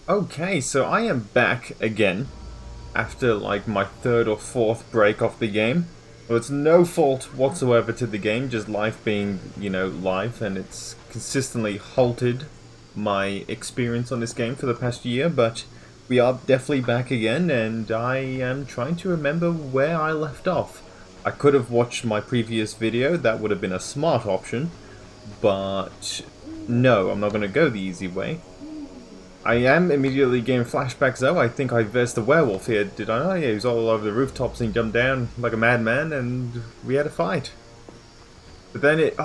Okay, so I am back again after like my third or fourth break off the game. Well, it's no fault whatsoever to the game, just life being, life, and it's consistently halted my experience on this game for the past year, but we are definitely back again, and I am trying to remember where I left off. I could have watched my previous video, that would have been a smart option, but no, I'm not going to go the easy way. I am immediately getting flashbacks though. I think I versed the werewolf here, did I not? Yeah, he was all over the rooftops and he jumped down like a madman and we had a fight. But then it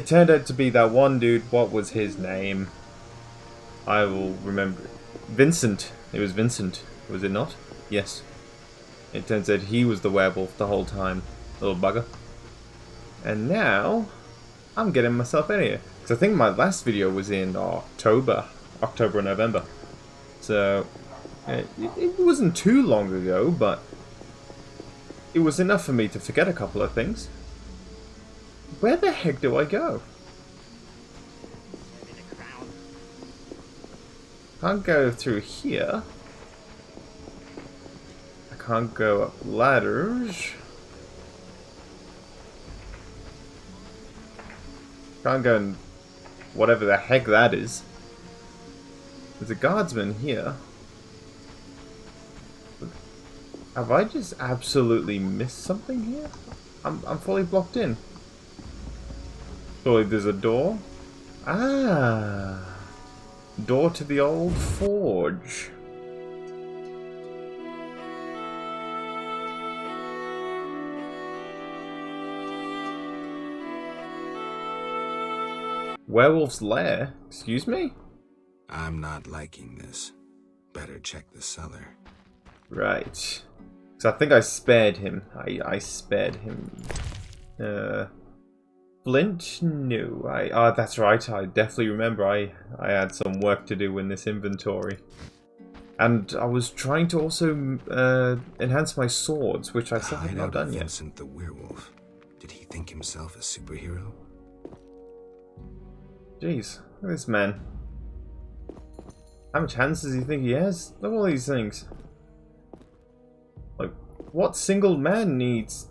turned out to be that one dude. What was his name? I will remember. Vincent. It was Vincent, was it not? Yes. It turns out he was the werewolf the whole time. Little bugger. And now, I'm getting myself in here. Because I think my last video was in October or November. So, it wasn't too long ago, but it was enough for me to forget a couple of things. Where the heck do I go? Can't go through here. I can't go up ladders. Can't go in whatever the heck that is. There's a guardsman here. Have I just absolutely missed something here? I'm fully blocked in. Surely there's a door. Ah, door to the old forge. Werewolfs Lair? Excuse me? I'm not liking this. Better check the cellar. Right. So I think I spared him. I spared him. Flint? No. That's right. I definitely remember I had some work to do in this inventory. And I was trying to also enhance my swords, which I still have not done yet. Vincent the werewolf. Did he think himself a superhero? Jeez, look at this man. How much hands does he think he has? Look at all these things. Like, what single man needs,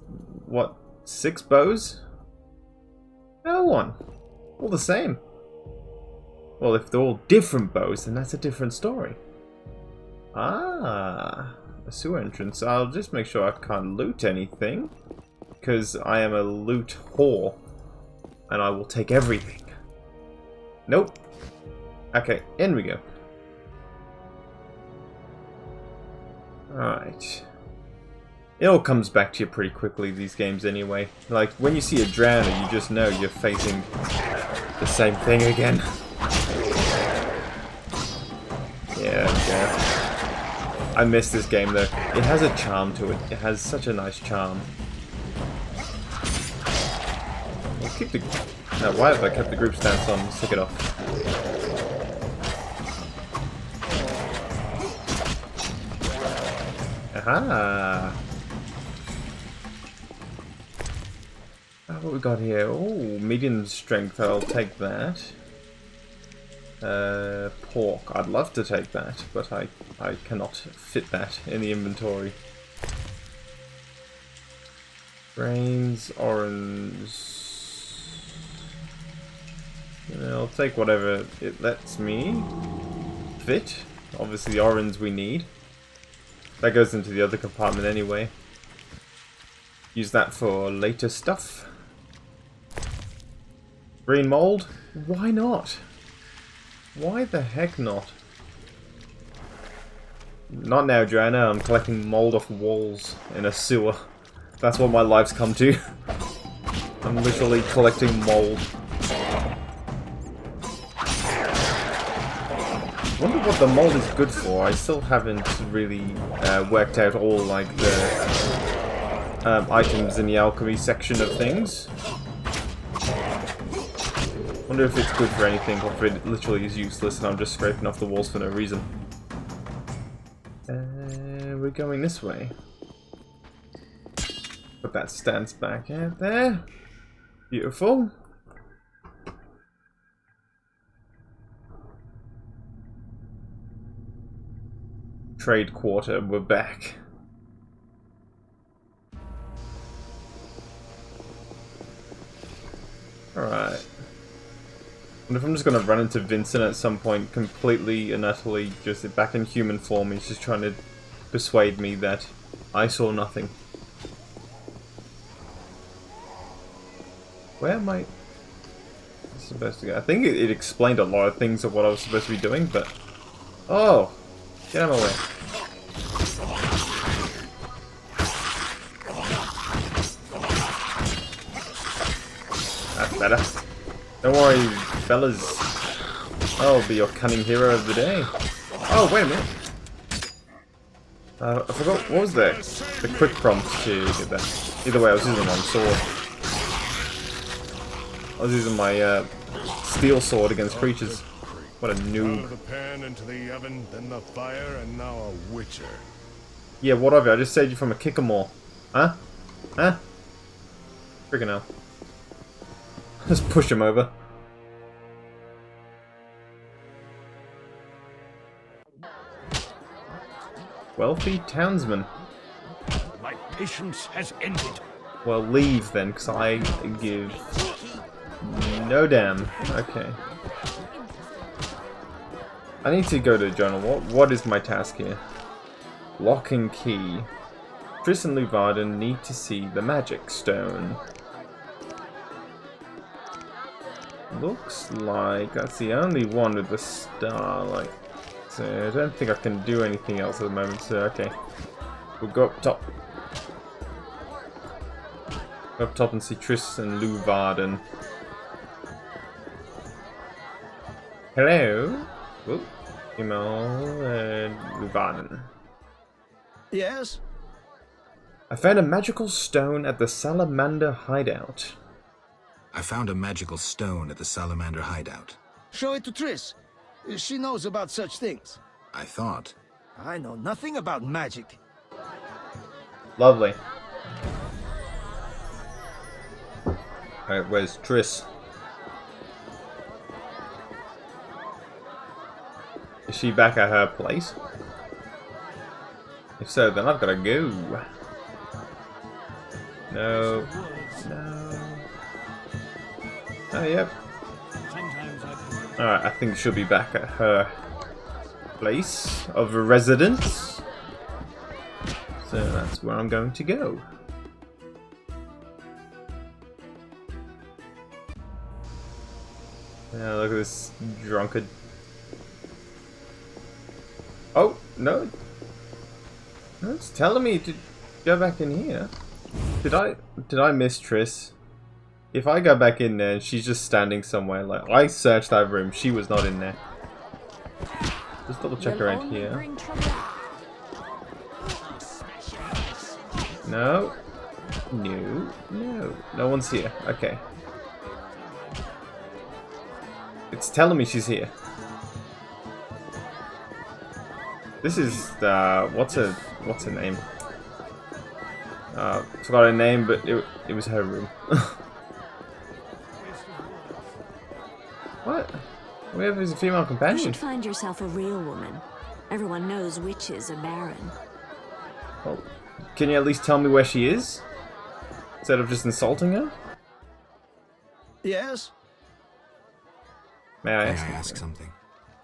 what, 6 bows? No one. All the same. Well, if they're all different bows, then that's a different story. Ah, a sewer entrance. I'll just make sure I can't loot anything, because I am a loot whore, and I will take everything. Nope. Okay, in we go. Alright. It all comes back to you pretty quickly, these games anyway. Like, when you see a drowner, you just know you're facing the same thing again. Yeah. I miss this game though. It has a charm to it. It has such a nice charm. We'll keep the... No, why have I kept the group stance on? Let's take it off. Aha! What we got here? Oh, medium strength. I'll take that. Pork. I'd love to take that, but I cannot fit that in the inventory. Brains, orange. I'll take whatever it lets me fit. Obviously, the orange we need. That goes into the other compartment anyway. Use that for later stuff. Green mold? Why not? Why the heck not? Not now, Joanna. I'm collecting mold off walls in a sewer. That's what my life's come to. I'm literally collecting mold. I wonder what the mold is good for. I still haven't really worked out all like the items in the alchemy section of things. Wonder if it's good for anything or if it literally is useless and I'm just scraping off the walls for no reason. We're going this way. Put that stance back out there. Beautiful. trade quarter. We're back. Alright. And if I'm just gonna run into Vincent at some point completely and utterly just back in human form, he's just trying to persuade me that I saw nothing. Where am I supposed to go? I think it explained a lot of things of what I was supposed to be doing, but... Oh! Get out of my way. That's better. Don't worry, fellas. I'll be your cunning hero of the day. Oh, wait a minute. I forgot, what was that? The quick prompt to get that. Either way, I was using the wrong sword. I was using my steel sword against creatures. What a noob. Out of the pan into the oven, then the fire, and now a witcher. Yeah, what of it? I just saved you from a kick-em-all. Huh? Huh? Freaking hell. Just push him over. Wealthy townsman. My patience has ended. Well, leave then, because I give no damn. Okay. I need to go to the journal. What is my task here? Lock and key. Triss and Leuvaarden need to see the magic stone. Looks like that's the only one with the starlight. So I don't think I can do anything else at the moment, so okay. We'll go up top. Go up top and see Triss and Leuvaarden. Hello? Whoop. Email Leuvaarden. Yes? I found a magical stone at the salamander hideout. I found a magical stone at the salamander hideout. Show it to Triss. She knows about such things. I thought. I know nothing about magic. Lovely. Alright, where's Triss? Is she back at her place? If so, then I've gotta go. No. No. Oh, yep. Alright, I think she'll be back at her place of residence. So that's where I'm going to go. Yeah, look at this drunkard. Oh, no. No, it's telling me to go back in here. Did I miss Triss? If I go back in there and she's just standing somewhere, like I searched that room, she was not in there. Just double check around here. No. No. No. No one's here. Okay. It's telling me she's here. This is what's her name? Forgot her name, but it was her room. What? We have a female You companion. should find yourself a real woman. Everyone knows witches are barren. Well, can you at least tell me where she is? Instead of just insulting her? Yes? May I May I ask? ask something?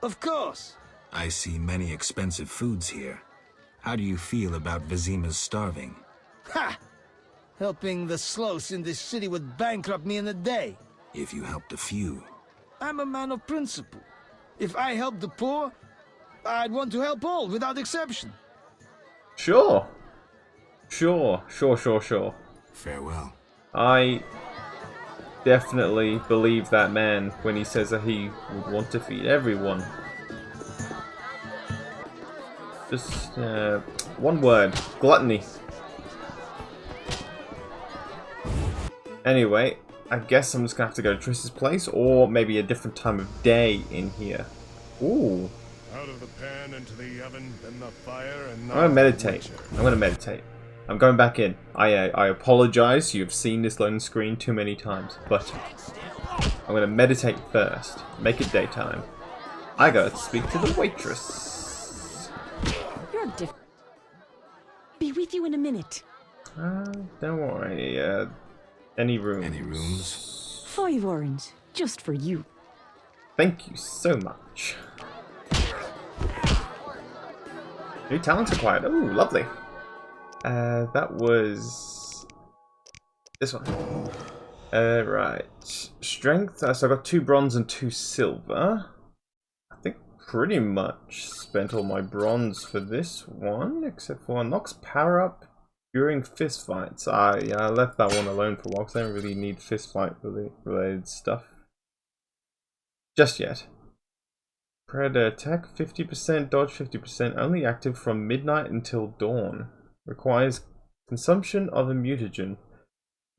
Of course. I see many expensive foods here. How do you feel about Vizima's starving? Ha! Helping the sloths in this city would bankrupt me in a day. If you helped a few. I'm a man of principle. If I help the poor, I'd want to help all without exception. Sure. Sure. Farewell. I definitely believe that man when he says that he would want to feed everyone. Just one word. Gluttony. Anyway, I guess I'm just gonna have to go to Triss's place, or maybe a different time of day in here. Ooh. Out of the pan into the oven, then the fire, and now I'm gonna meditate. the witcher. I'm gonna meditate. I'm going back in. I apologize. You've seen this loading screen too many times, but I'm gonna meditate first. Make it daytime. I gotta speak to the waitress. You're You're different. Be with you in a minute. Don't worry. Any rooms? Any rooms? 5 orange, just for you. Thank you so much. New talents acquired. Oh, lovely. That was this one. Right. Strength. So I got 2 bronze and 2 silver. I think pretty much spent all my bronze for this one, except for unlocks power up during fist fights. Yeah, I left that one alone for a while because I don't really need fist fight related stuff just yet. Predator attack 50%, dodge 50%, only active from midnight until dawn. Requires consumption of a mutagen.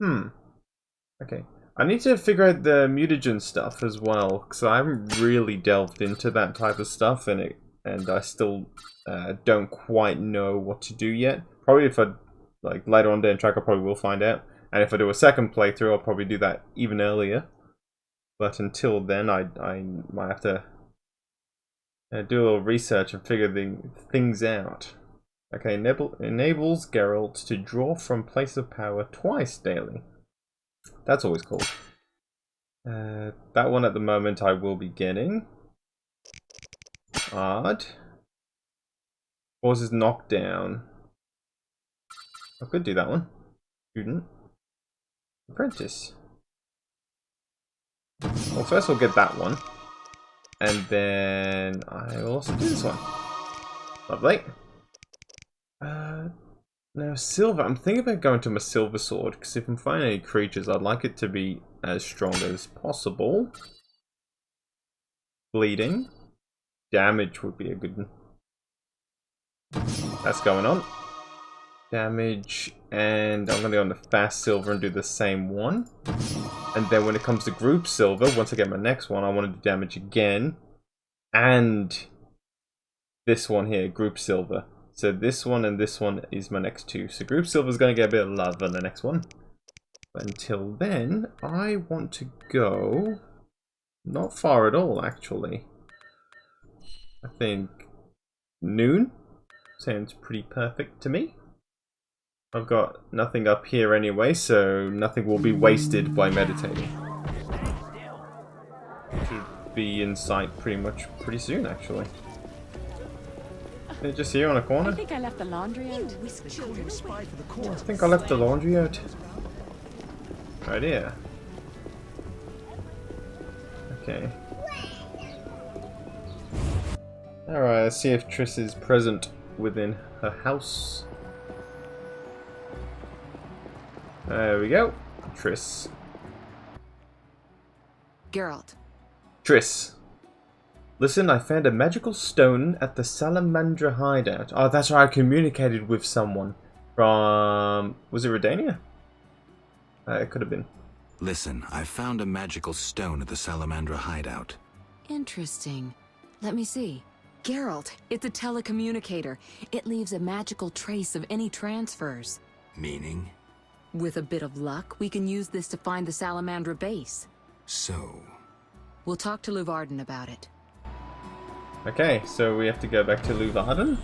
Okay. I need to figure out the mutagen stuff as well, because I haven't really delved into that type of stuff, and I still don't quite know what to do yet. Probably if I, like, later on down the track, I probably will find out. And if I do a second playthrough, I'll probably do that even earlier. But until then, I might have to do a little research and figure things out. Okay, enables Geralt to draw from place of power twice daily. That's always cool. That one at the moment I will be getting. Odd. Causes knockdown. I could do that one. Student. Apprentice. Well, first we'll get that one. And then I will also do this one. Lovely. Now silver, I'm thinking about going to my silver sword, because if I'm finding any creatures, I'd like it to be as strong as possible. Bleeding. Damage would be a good one. That's going on. Damage, and I'm going to go on the fast silver and do the same one. And then when it comes to group silver, once I get my next one, I want to do damage again. And this one here, group silver. So this one and this one is my next 2. So group silver is going to get a bit of love on the next one. But until then, I want to go not far at all, actually. I think noon sounds pretty perfect to me. I've got nothing up here anyway, so nothing will be wasted by meditating. Should be in sight pretty soon, actually. They're just here on a corner. I think I left the laundry out. I think I left the laundry out. Right here. Okay. Alright, let's see if Triss is present within her house. There we go. Triss. Geralt. Triss. Listen, I found a magical stone at the salamandra hideout. Oh, that's right, I communicated with someone from... Was it Redania? It could have been. Listen, I found a magical stone at the salamandra hideout. Interesting. Let me see. Geralt, it's a telecommunicator. It leaves a magical trace of any transfers. Meaning? With a bit of luck, we can use this to find the salamandra base. So... We'll talk to Leuvaarden about it. Okay, so we have to go back to Leuvaarden.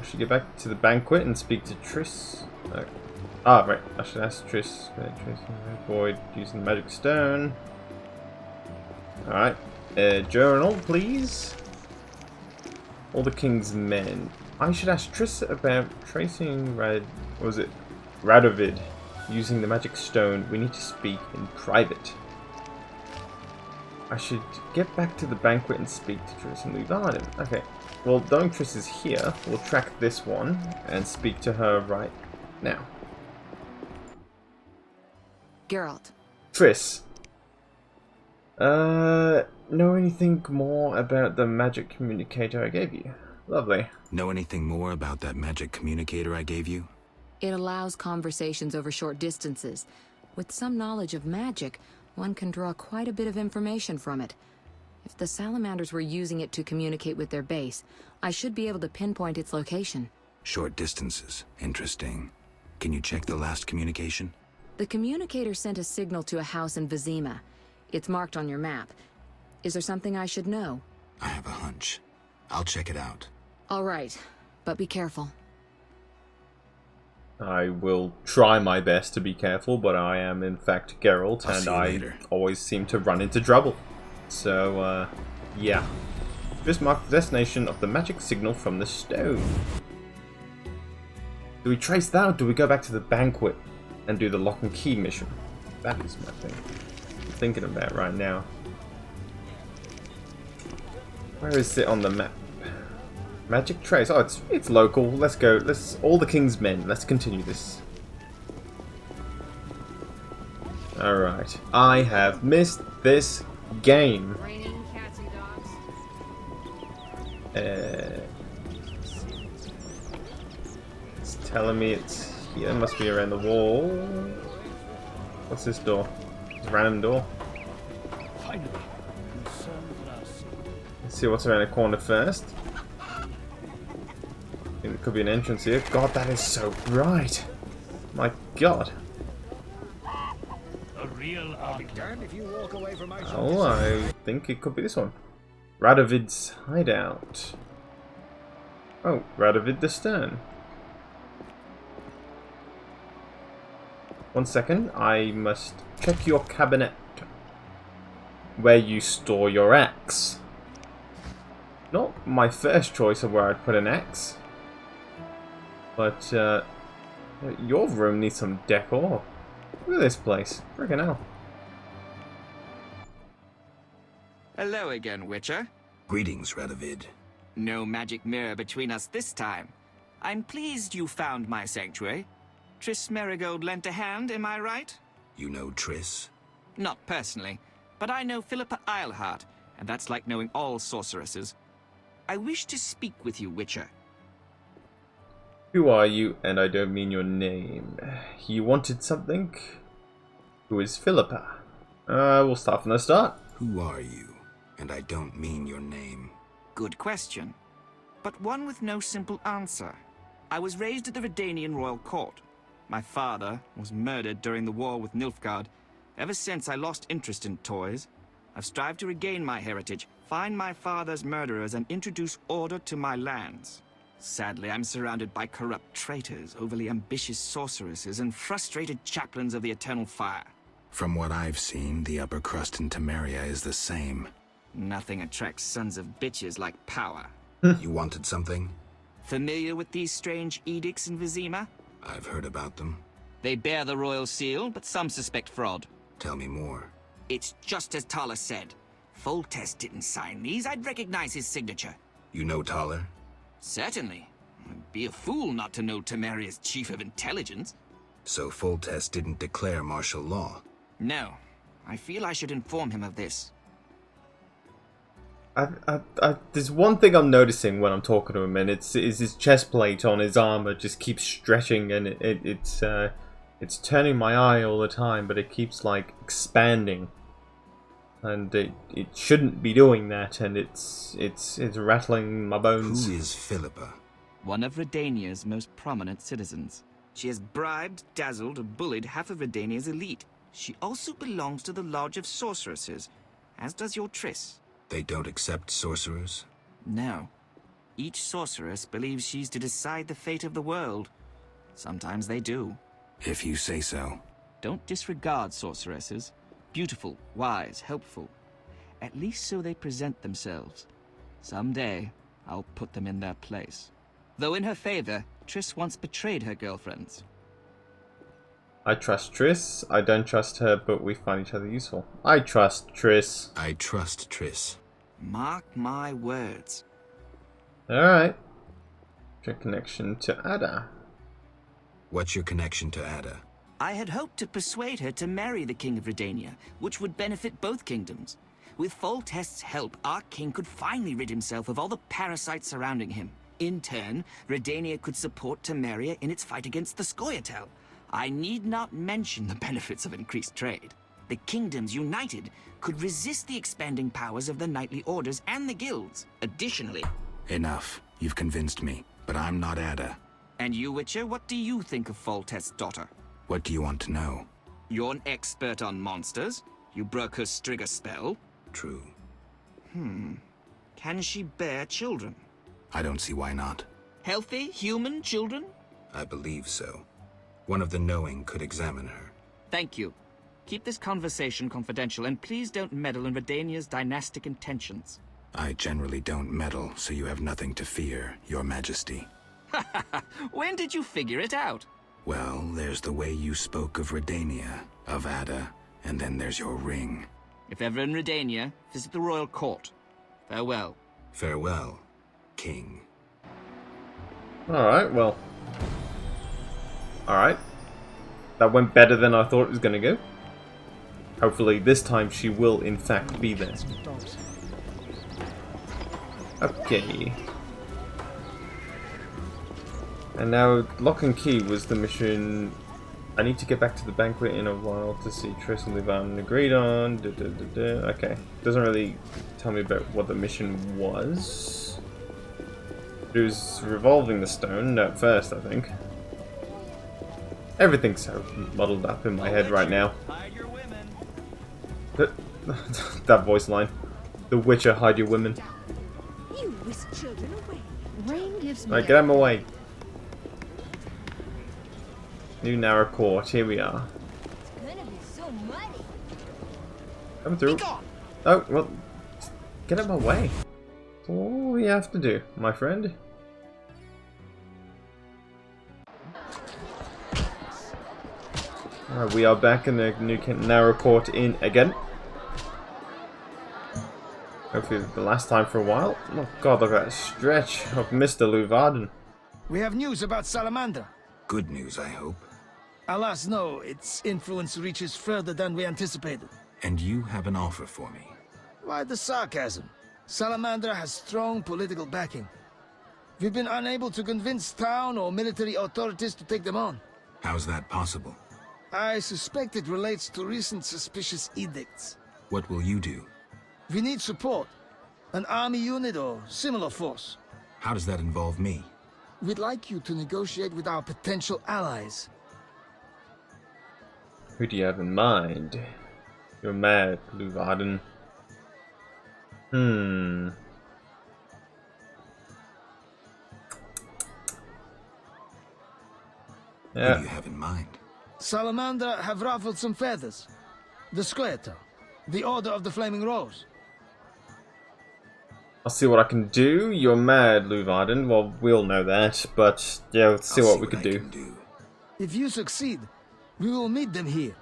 I should get back to the banquet and speak to Triss. Right. I should ask Triss. Avoid using the magic stone. Alright. Journal, please. All the king's men. I should ask Triss about tracing Radovid using the magic stone. We need to speak in private. I should get back to the banquet and speak to Triss and Leuvaarden. Okay. Well, knowing Triss is here, we'll track this one and speak to her right now. Geralt. Triss. Know anything more about the magic communicator I gave you? Lovely. Know anything more about that magic communicator I gave you? It allows conversations over short distances. With some knowledge of magic, one can draw quite a bit of information from it. If the salamanders were using it to communicate with their base, I should be able to pinpoint its location. Short distances. Interesting. Can you check the last communication? The communicator sent a signal to a house in Vizima. It's marked on your map. Is there something I should know? I have a hunch. I'll check it out. All right, but be careful. I will try my best to be careful, but I am in fact Geralt, I'll and see you I later. always seem to run into trouble. So, yeah. This marks the destination of the magic signal from the stone. Do we trace that, or do we go back to the banquet and do the lock and key mission? That is my thing. I'm thinking of that right now. Where is it on the map? Magic trace. Oh, it's local. Let's go. Let's all the king's men. Let's continue this. All right. I have missed this game. Raining cats and dogs. It's telling me it's here. It must be around the wall. What's this door? It's a random door. Let's see what's around the corner first. It could be an entrance here. God, that is so bright. My God. Oh, I think it could be this one. Radovid's hideout. Oh, Radovid the Stern. 1 second. I must check your cabinet where you store your axe. Not my first choice of where I'd put an axe. But, your room needs some decor. Look at this place. Friggin' hell. Hello again, Witcher. Greetings, Radovid. No magic mirror between us this time. I'm pleased you found my sanctuary. Triss Merigold lent a hand, am I right? You know Triss? Not personally, but I know Philippa Eilhart, and that's like knowing all sorceresses. I wish to speak with you, Witcher. Who are you? And I don't mean your name. You wanted something? Who is Philippa? We'll start from the start. Who are you? And I don't mean your name. Good question, but one with no simple answer. I was raised at the Redanian royal court. My father was murdered during the war with Nilfgaard. Ever since, I lost interest in toys. I've strived to regain my heritage, find my father's murderers, and introduce order to my lands. Sadly, I'm surrounded by corrupt traitors, overly ambitious sorceresses, and frustrated chaplains of the Eternal Fire. From what I've seen, the upper crust in Temeria is the same. Nothing attracts sons of bitches like power. You wanted something? Familiar with these strange edicts in Vizima? I've heard about them. They bear the royal seal, but some suspect fraud. Tell me more. It's just as Tala said. Foltest didn't sign these. I'd recognize his signature. You know Taller? Certainly. I'd be a fool not to know Temeria's chief of intelligence. So Foltest didn't declare martial law? No. I feel I should inform him of this. There's one thing I'm noticing when I'm talking to him, and it's his chest plate on his armor just keeps stretching, and it's turning my eye all the time, but it keeps like expanding, and it shouldn't be doing that, and it's rattling my bones. Who is Philippa? One of Redania's most prominent citizens. She has bribed, dazzled, or bullied half of Redania's elite. She also belongs to the Lodge of Sorceresses, as does your Triss. They don't accept sorcerers? No. Each sorceress believes she's to decide the fate of the world. Sometimes they do. If you say so. Don't disregard sorceresses. Beautiful, wise, helpful. At least so they present themselves. Someday, I'll put them in their place. Though in her favor, Triss once betrayed her girlfriends. I trust Triss. I don't trust her, but we find each other useful. I trust Triss. I trust Triss. Mark my words. Alright. Your connection to Ada. What's your connection to Ada? I had hoped to persuade her to marry the King of Redania, which would benefit both kingdoms. With Foltest's help, our king could finally rid himself of all the parasites surrounding him. In turn, Redania could support Temeria in its fight against the Scoia'tael. I need not mention the benefits of increased trade. The kingdoms united could resist the expanding powers of the knightly orders and the guilds. Additionally... Enough. You've convinced me. But I'm not Ada. And you, Witcher, what do you think of Foltest's daughter? What do you want to know? You're an expert on monsters. You broke her Strigger spell. True. Can she bear children? I don't see why not. Healthy, human children? I believe so. One of the knowing could examine her. Thank you. Keep this conversation confidential, and please don't meddle in Redania's dynastic intentions. I generally don't meddle, so you have nothing to fear, Your Majesty. When did you figure it out? Well, there's the way you spoke of Redania, of Ada, and then there's your ring. If ever in Redania, visit the royal court. Farewell. Farewell, King. Alright, well. Alright. That went better than I thought it was going to go. Hopefully this time she will in fact be there. Okay. And now Lock and Key was the mission. I need to get back to the banquet in a while to see Triss and Leuvaarden agreed on. Okay. Doesn't really tell me about what the mission was. It was revolving the stone at first, I think. Everything's so muddled up in my head right now. Hide your women. That voice line. The Witcher, hide your women. You whisk children away. Rain gives me. Right, get out of my way. New Narakort, here we are. It's gonna be so muddy. Come through. Oh, well, get out of my way. That's all we have to do, my friend. Alright, we are back in the New Narakort Inn again. Hopefully the last time for a while. Oh god, look at that stretch of Mr. Leuvaarden. We have news about Salamandra. Good news, I hope. Alas, no. Its influence reaches further than we anticipated. And you have an offer for me. Why the sarcasm? Salamandra has strong political backing. We've been unable to convince town or military authorities to take them on. How's that possible? I suspect it relates to recent suspicious edicts. What will you do? We need support. An army unit or similar force. How does that involve me? We'd like you to negotiate with our potential allies. Who do you have in mind? You're mad, Leuvaarden. Who do you have in mind? Salamandra have ruffled some feathers. The Skeletor. The Order of the Flaming Rose. I'll see what I can do. You're mad, Leuvaarden. Well, we'll know that, but yeah, let's see what we can do. If you succeed, we will meet them here.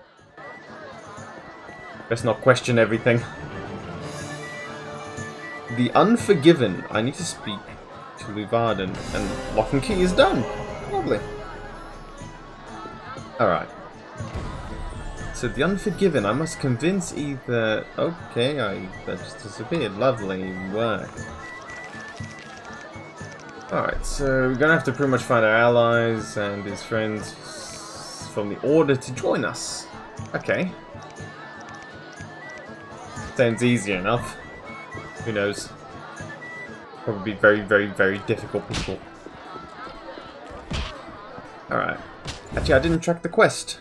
Let's not question everything. The Unforgiven. I need to speak to Leuvaarden, and Lock and Key is done. Lovely. Alright. So the Unforgiven, I must convince either... Okay, that just disappeared. Lovely work. Alright, so we're gonna have to pretty much find our allies and his friends from the Order to join us. Okay. Sounds easy enough. Who knows? Probably very, very, very difficult people. Alright. Actually, I didn't track the quest.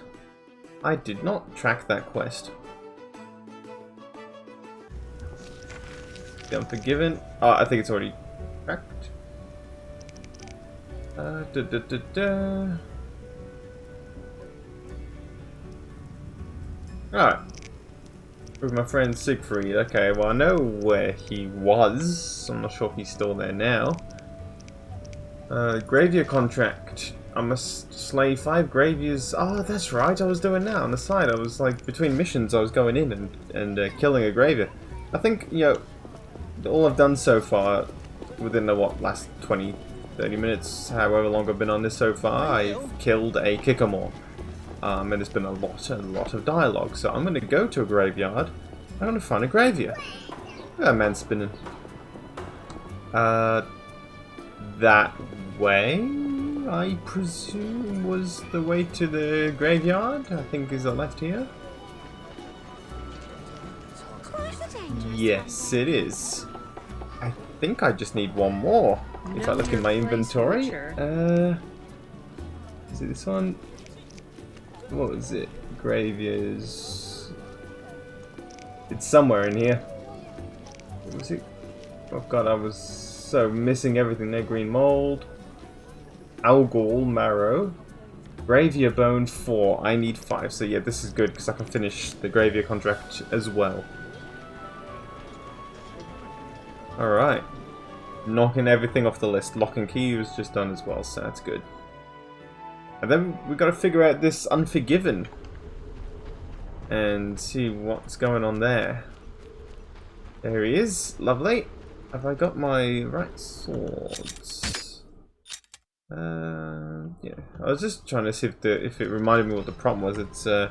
I did not track that quest. The Unforgiven. Oh, I think it's already tracked. Alright. With my friend Siegfried. Okay, well I know where he was. I'm not sure if he's still there now. Gravier Contract. I must slay 5 Graviers. Oh, that's right. I was doing that on the side. I was like, between missions, I was going in and killing a Gravier. I think, you know, all I've done so far, within the, last 20, 30 minutes, however long I've been on this so far, I've killed a Kickamore. And there's been a lot of dialogue. So I'm going to go to a graveyard. I'm going to find a Gravier. Look at that man spinning. That way, I presume, was the way to the graveyard. I think is the left here. Yes, it is. I think I just need one more. If I look in my inventory. Is it this one? What was it? Gravier's. It's somewhere in here. What was it? Oh god, I was So, missing everything there. Green mold. Algol marrow. Gravier bone 4. I need 5. So yeah, this is good because I can finish the Gravier contract as well. Alright. Knocking everything off the list. Lock and key was just done as well, so that's good. And then we got to figure out this Unforgiven. And see what's going on there. There he is. Lovely. Have I got my right swords? Yeah. I was just trying to see if it reminded me what the prompt was. It's is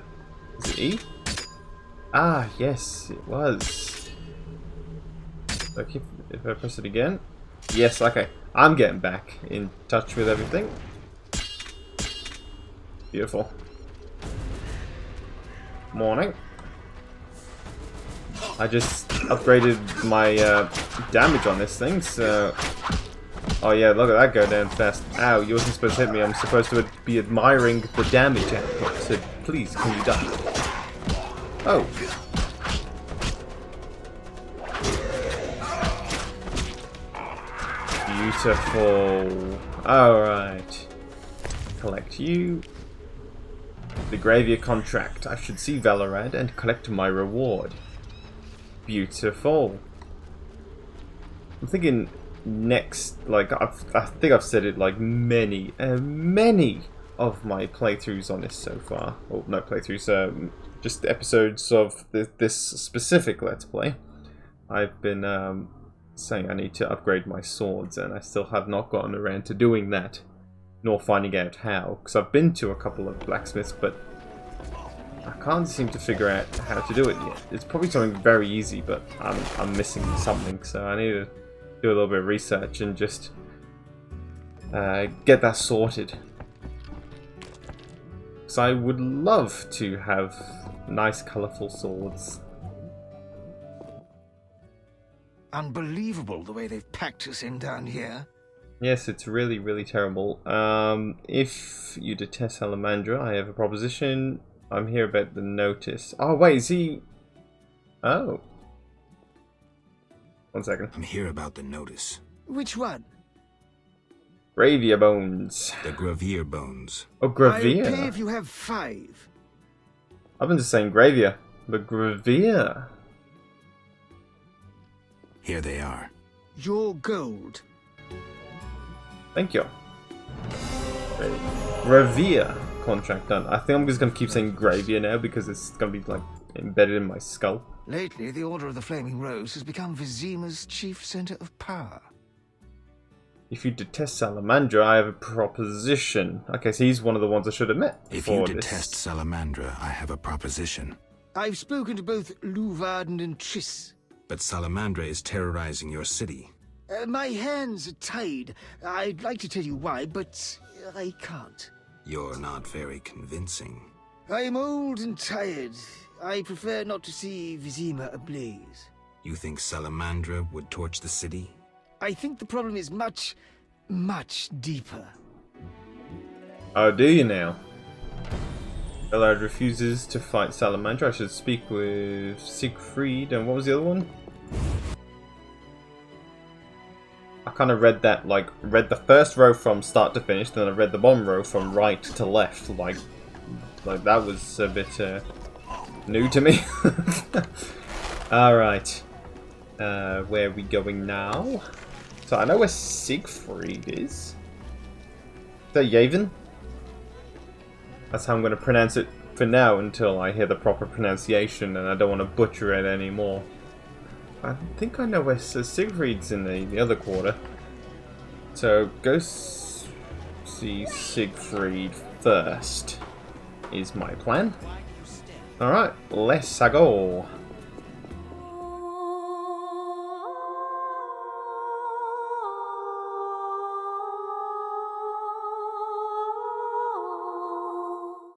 it E? Ah, yes, it was. Okay, if I press it again. Yes, okay. I'm getting back in touch with everything. Beautiful. Morning. I just upgraded my damage on this thing, so... Oh yeah, look at that go down fast. Ow, you wasn't supposed to hit me. I'm supposed to be admiring the damage output. So please, can you die? Oh. Beautiful. Alright. Collect you. The Gravier Contract. I should see Valorad and collect my reward. Beautiful. I'm thinking next, like, I think I've said it like many of my playthroughs on this so far. Oh, no playthroughs, just episodes of this specific Let's Play. I've been saying I need to upgrade my swords, and I still have not gotten around to doing that, nor finding out how, because I've been to a couple of blacksmiths, but I can't seem to figure out how to do it yet. It's probably something very easy, but I'm missing something, so I need to do a little bit of research and just get that sorted. So I would love to have nice, colourful swords. Unbelievable the way they've packed us in down here. Yes, it's really, really terrible. If you detest salamandra, I have a proposition. I'm here about the notice. Oh, wait, is he... Oh. 1 second. I'm here about the notice. Which one? Gravier bones. The Gravier bones. Oh, Gravier. I'll pay if you have 5. I've been just saying Gravier. The Gravier. Here they are. Your gold. Thank you. Gravier Contract done. I think I'm just going to keep saying Gravier now because it's going to be like embedded in my skull. Lately, the Order of the Flaming Rose has become Vizima's chief center of power. If you detest salamandra, I have a proposition. Okay, so he's one of the ones I should have met. If you detest salamandra, I have a proposition. I've spoken to both Leuvaarden and Triss. But salamandra is terrorizing your city. My hands are tied. I'd like to tell you why, but I can't. You're not very convincing. I'm old and tired. I prefer not to see Vizima ablaze. You think salamandra would torch the city? I think the problem is much, much deeper. Oh, do you now? Geralt refuses to fight salamandra. I should speak with Siegfried, and what was the other one? I kind of read that, like, read the first row from start to finish, then I read the bottom row from right to left, like that was a bit new to me. Alright. Where are we going now? So I know where Siegfried is. Is that Yavin? That's how I'm going to pronounce it for now until I hear the proper pronunciation, and I don't want to butcher it anymore. I think I know where Siegfried's in the other quarter. So go see Siegfried first, is my plan. Alright, let's go.